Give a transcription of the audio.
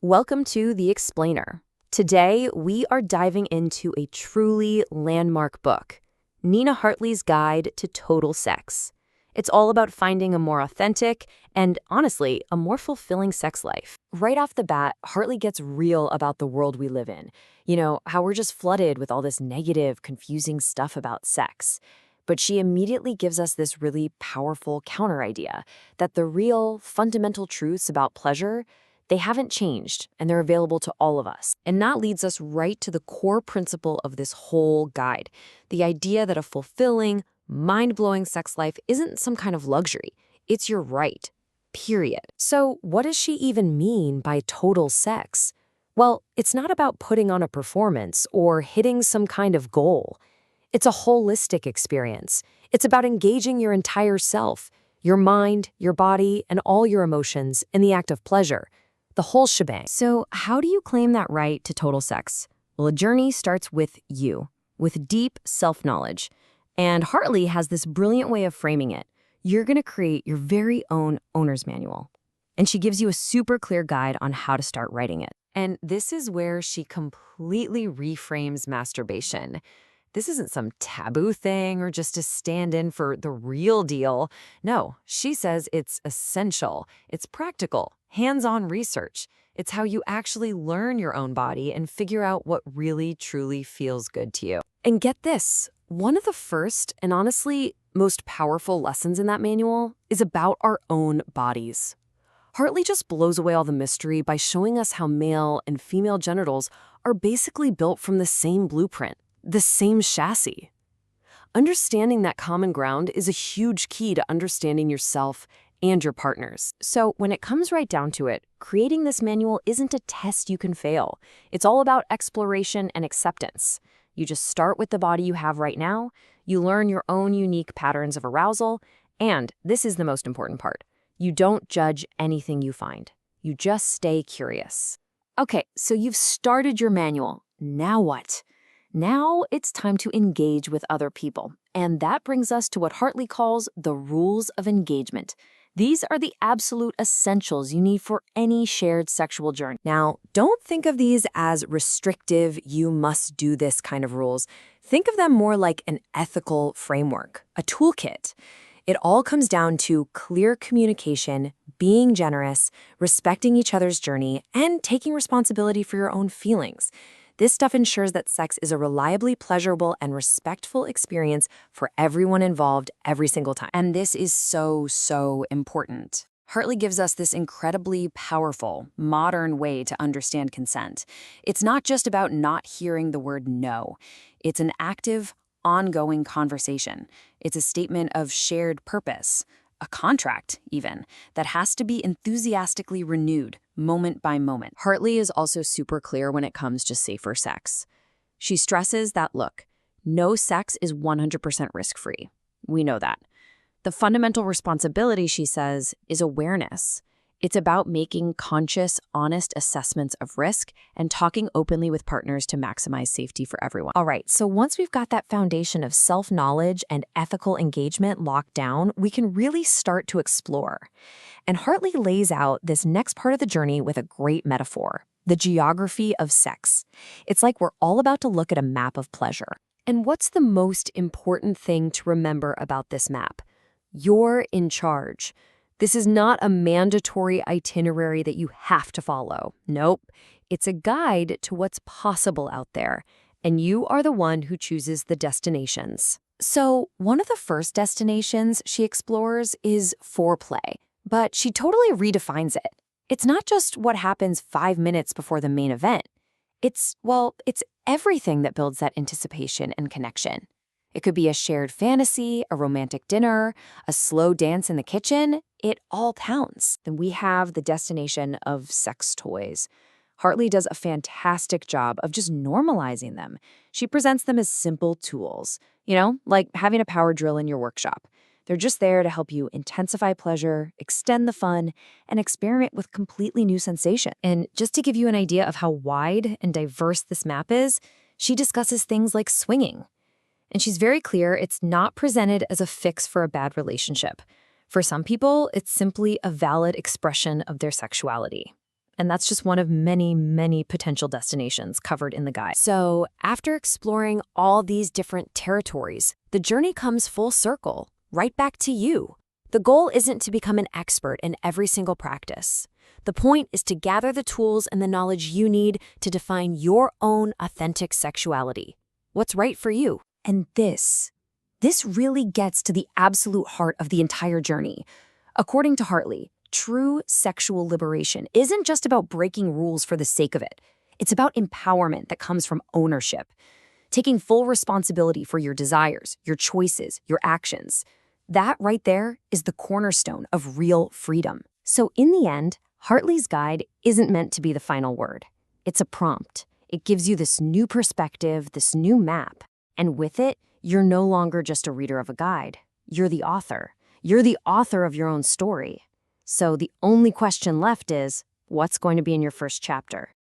Welcome to The Explainer. Today, we are diving into a truly landmark book, Nina Hartley's Guide to Total Sex. It's all about finding a more authentic and, honestly, a more fulfilling sex life. Right off the bat, Hartley gets real about the world we live in. You know, how we're just flooded with all this negative, confusing stuff about sex. But she immediately gives us this really powerful counter idea that the real, fundamental truths about pleasure, they haven't changed, and they're available to all of us. And that leads us right to the core principle of this whole guide, the idea that a fulfilling, mind-blowing sex life isn't some kind of luxury. It's your right, period. So what does she even mean by total sex? Well, it's not about putting on a performance or hitting some kind of goal. It's a holistic experience. It's about engaging your entire self, your mind, your body, and all your emotions in the act of pleasure. The whole shebang. So how do you claim that right to total sex? Well, a journey starts with you, with deep self-knowledge. And Hartley has this brilliant way of framing it. You're going to create your very own owner's manual. And she gives you a super clear guide on how to start writing it. And this is where she completely reframes masturbation. This isn't some taboo thing or just a stand-in for the real deal. No, she says it's essential, it's practical, hands-on research. It's how you actually learn your own body and figure out what really, truly feels good to you. And get this, one of the first and honestly most powerful lessons in that manual is about our own bodies. Hartley just blows away all the mystery by showing us how male and female genitals are basically built from the same blueprint. The same chassis. Understanding that common ground is a huge key to understanding yourself and your partners. So when it comes right down to it, creating this manual isn't a test you can fail. It's all about exploration and acceptance. You just start with the body you have right now, you learn your own unique patterns of arousal, and this is the most important part. You don't judge anything you find. You just stay curious. Okay, so you've started your manual. Now what? Now it's time to engage with other people. And that brings us to what Hartley calls the rules of engagement. These are the absolute essentials you need for any shared sexual journey. Now, don't think of these as restrictive, you must do this kind of rules. Think of them more like an ethical framework, a toolkit. It all comes down to clear communication, being generous, respecting each other's journey, and taking responsibility for your own feelings. This stuff ensures that sex is a reliably pleasurable and respectful experience for everyone involved every single time. And this is so important. Hartley gives us this incredibly powerful, modern way to understand consent. It's not just about not hearing the word no. It's an active, ongoing conversation. It's a statement of shared purpose, a contract even, that has to be enthusiastically renewed moment by moment. Hartley is also super clear when it comes to safer sex. She stresses that, look, no sex is 100% risk-free. We know that. The fundamental responsibility, she says, is awareness. It's about making conscious, honest assessments of risk and talking openly with partners to maximize safety for everyone. All right, so once we've got that foundation of self-knowledge and ethical engagement locked down, we can really start to explore. And Hartley lays out this next part of the journey with a great metaphor, the geography of sex. It's like we're all about to look at a map of pleasure. And what's the most important thing to remember about this map? You're in charge. This is not a mandatory itinerary that you have to follow. Nope. It's a guide to what's possible out there, and you are the one who chooses the destinations. So, one of the first destinations she explores is foreplay, but she totally redefines it. It's not just what happens 5 minutes before the main event. It's everything that builds that anticipation and connection. It could be a shared fantasy, a romantic dinner, a slow dance in the kitchen. It all counts. Then we have the destination of sex toys. Hartley does a fantastic job of just normalizing them. She presents them as simple tools, like having a power drill in your workshop. They're just there to help you intensify pleasure, extend the fun, and experiment with completely new sensations. And just to give you an idea of how wide and diverse this map is, she discusses things like swinging. And she's very clear it's not presented as a fix for a bad relationship. For some people, it's simply a valid expression of their sexuality. And that's just one of many, many potential destinations covered in the guide. So, after exploring all these different territories, the journey comes full circle, right back to you. The goal isn't to become an expert in every single practice. The point is to gather the tools and the knowledge you need to define your own authentic sexuality. What's right for you? And this really gets to the absolute heart of the entire journey. According to Hartley, true sexual liberation isn't just about breaking rules for the sake of it. It's about empowerment that comes from ownership, taking full responsibility for your desires, your choices, your actions. That right there is the cornerstone of real freedom. So in the end, Hartley's guide isn't meant to be the final word. It's a prompt. It gives you this new perspective, this new map. And with it, you're no longer just a reader of a guide. You're the author. You're the author of your own story. So the only question left is, what's going to be in your first chapter?